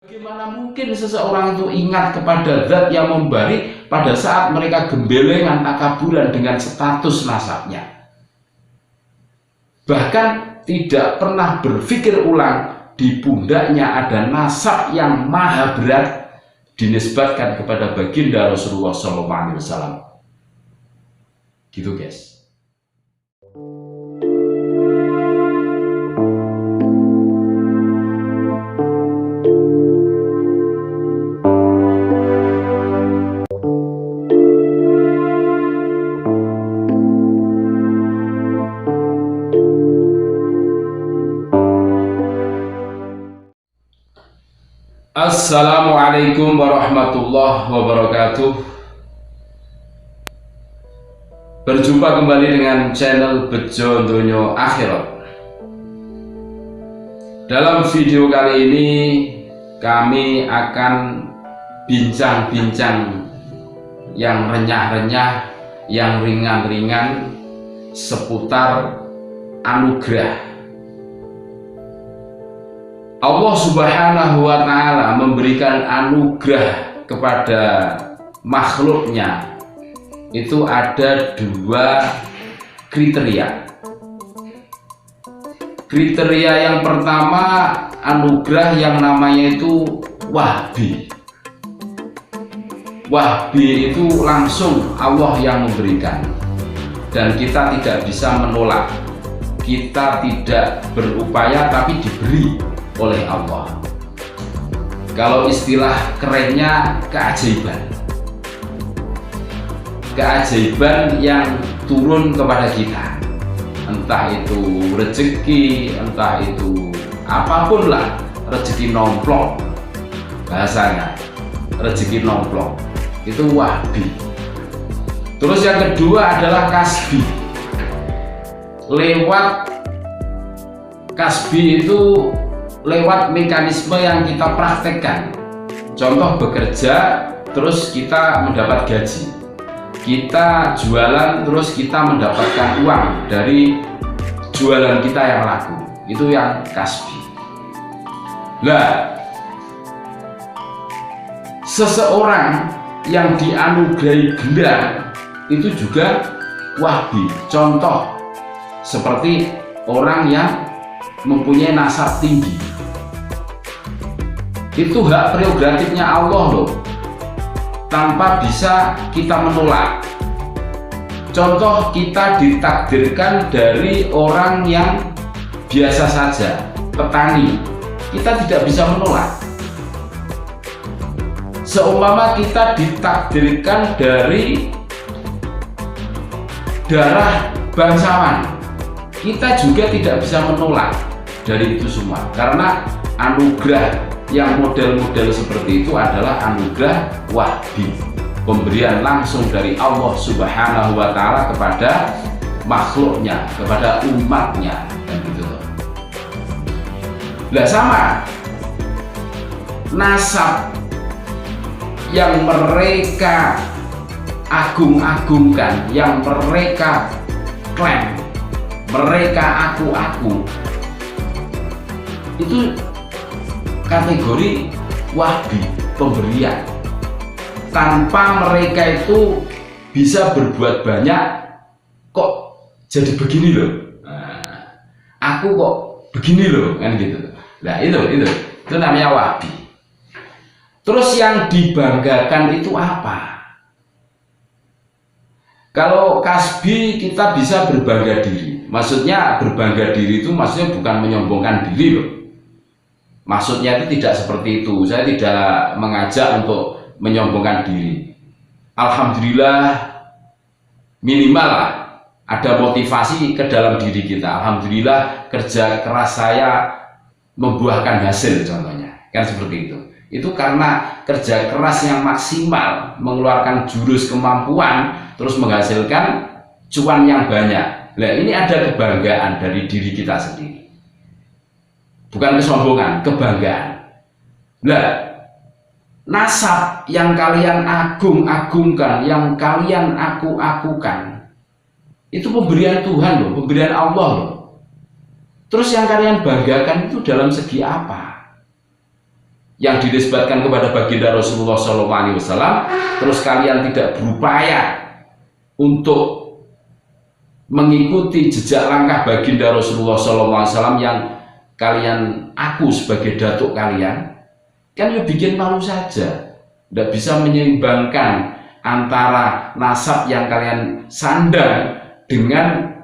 Bagaimana mungkin seseorang itu ingat kepada zat yang memberi pada saat mereka gembelengan takaburan dengan status nasabnya, bahkan tidak pernah berpikir ulang di pundaknya ada nasab yang maha berat dinisbatkan kepada baginda Rasulullah SAW. Gitu guys. Assalamualaikum warahmatullahi wabarakatuh. Berjumpa kembali dengan channel Bejo Donya Akhirat. Dalam video kali ini kami akan bincang-bincang yang renyah-renyah, yang ringan-ringan seputar anugerah. Allah Subhanahu wa Ta'ala memberikan anugerah kepada makhluknya. Itu ada dua kriteria. Kriteria yang pertama, anugerah yang namanya itu wahbi. Wahbi itu langsung Allah yang memberikan, dan kita tidak bisa menolak. Kita tidak berupaya, tapi diberi oleh Allah. Kalau istilah kerennya keajaiban. Keajaiban yang turun kepada kita, entah itu rezeki, entah itu apapun lah, rezeki nomplok bahasanya, rezeki nomplok itu wahbi. Terus yang kedua adalah kasbi. Lewat kasbi itu lewat mekanisme yang kita praktekkan. Contoh bekerja terus kita mendapat gaji, kita jualan terus kita mendapatkan uang dari jualan kita yang laku, itu yang kasbi. Nah, seseorang yang dianugerahi gelar itu juga wahbi. Contoh seperti orang yang mempunyai nasab tinggi, itu hak prerogatifnya Allah loh, tanpa bisa kita menolak. Contoh, kita ditakdirkan dari orang yang biasa saja, petani, kita tidak bisa menolak. Seumpama kita ditakdirkan dari darah bangsawan, kita juga tidak bisa menolak dari itu semua, karena anugerah yang model-model seperti itu adalah anugerah wahbi, pemberian langsung dari Allah Subhanahu wa Ta'ala kepada makhluknya, kepada umatnya, dan gitu. Nah, sama nasab yang mereka agung-agungkan, yang mereka klaim, mereka aku-aku, itu kategori wahbi, pemberian. Tanpa mereka itu bisa berbuat banyak, kok jadi begini loh, aku kok begini loh, kan gitu. Nah itu namanya wahbi. Terus yang dibanggakan itu apa? Kalau kasbi kita bisa berbangga diri. Maksudnya berbangga diri itu maksudnya bukan menyombongkan diri loh. Maksudnya itu tidak seperti itu. Saya tidak mengajak untuk menyombongkan diri. Alhamdulillah, minimal lah ada motivasi ke dalam diri kita. Alhamdulillah kerja keras saya membuahkan hasil, contohnya. Kan seperti itu. Itu karena kerja keras yang maksimal, mengeluarkan jurus kemampuan, terus menghasilkan cuan yang banyak. Nah, ini ada kebanggaan dari diri kita sendiri. Bukan kesombongan, kebanggaan. Nah, nasab yang kalian agung-agungkan, yang kalian aku-akukan, itu pemberian Tuhan loh, pemberian Allah loh. Terus yang kalian banggakan itu dalam segi apa? yang dinisbatkan kepada baginda Rasulullah SAW, terus kalian tidak berupaya untuk mengikuti jejak langkah baginda Rasulullah SAW yang kalian aku sebagai datuk kalian, kan ya bikin malu saja. Tidak bisa menyeimbangkan antara nasab yang kalian sandang dengan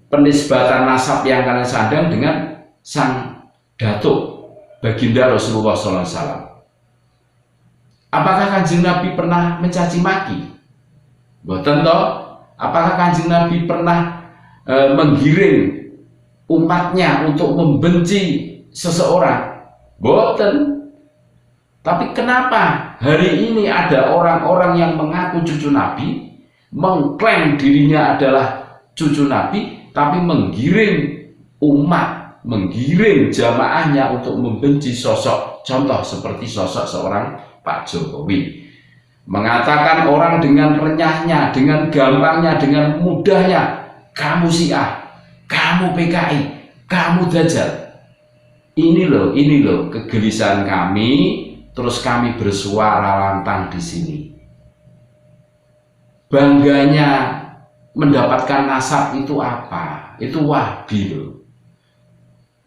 penisbatan nasab yang kalian sandang dengan sang datuk baginda Rasulullah SAW. Apakah Kanjeng Nabi pernah mencaci maki? Boten toh? Apakah Kanjeng Nabi pernah menggiring umatnya untuk membenci seseorang? Boten. Tapi kenapa hari ini ada orang-orang yang mengaku cucu Nabi, mengklaim dirinya adalah cucu Nabi, tapi menggiring umat, menggiring jamaahnya untuk membenci sosok, contoh seperti sosok seorang Pak Jokowi. Mengatakan orang dengan renyahnya, dengan gampangnya, dengan mudahnya, kamu Syiah, kamu PKI, kamu Dajjal. Ini loh kegelisahan kami. Terus kami bersuara lantang di sini. Bangganya mendapatkan nasab itu apa? Itu Wahbi loh.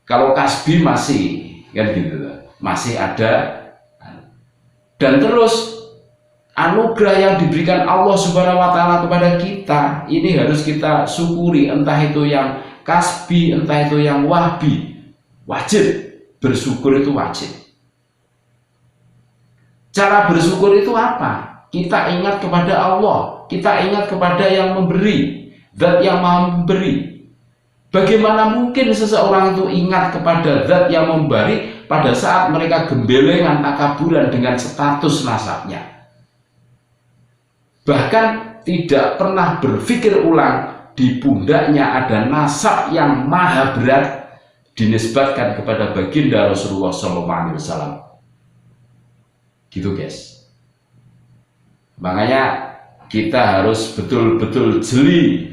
Kalau Kasbi masih kan gitu loh, masih ada. Dan terus anugerah yang diberikan Allah Subhanahu wa taala kepada kita ini harus kita syukuri, entah itu yang Kasbi, entah itu yang Wahbi. Wajib bersyukur, itu wajib. Cara bersyukur itu apa? Kita ingat kepada Allah, kita ingat kepada yang memberi, Zat yang Maha Memberi. Bagaimana mungkin seseorang itu ingat kepada Zat yang memberi pada saat mereka gembelengan takaburan dengan status nasabnya? Bahkan tidak pernah berpikir ulang di pundaknya ada nasab yang maha berat dinisbatkan kepada baginda Rasulullah SAW. Gitu guys. Makanya kita harus betul-betul jeli.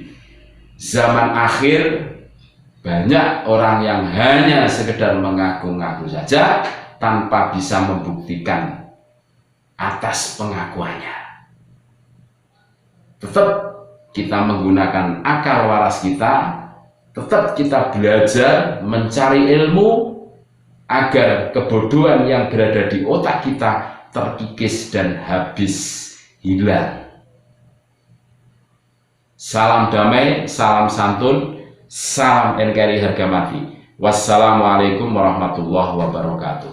Zaman akhir banyak orang yang hanya sekedar mengaku-ngaku saja tanpa bisa membuktikan atas pengakuannya. Tetap kita menggunakan akal waras kita, tetap kita belajar mencari ilmu agar kebodohan yang berada di otak kita terkikis dan habis hilang. Salam damai, salam santun, salam NKRI harga mati. Wassalamualaikum warahmatullahi wabarakatuh.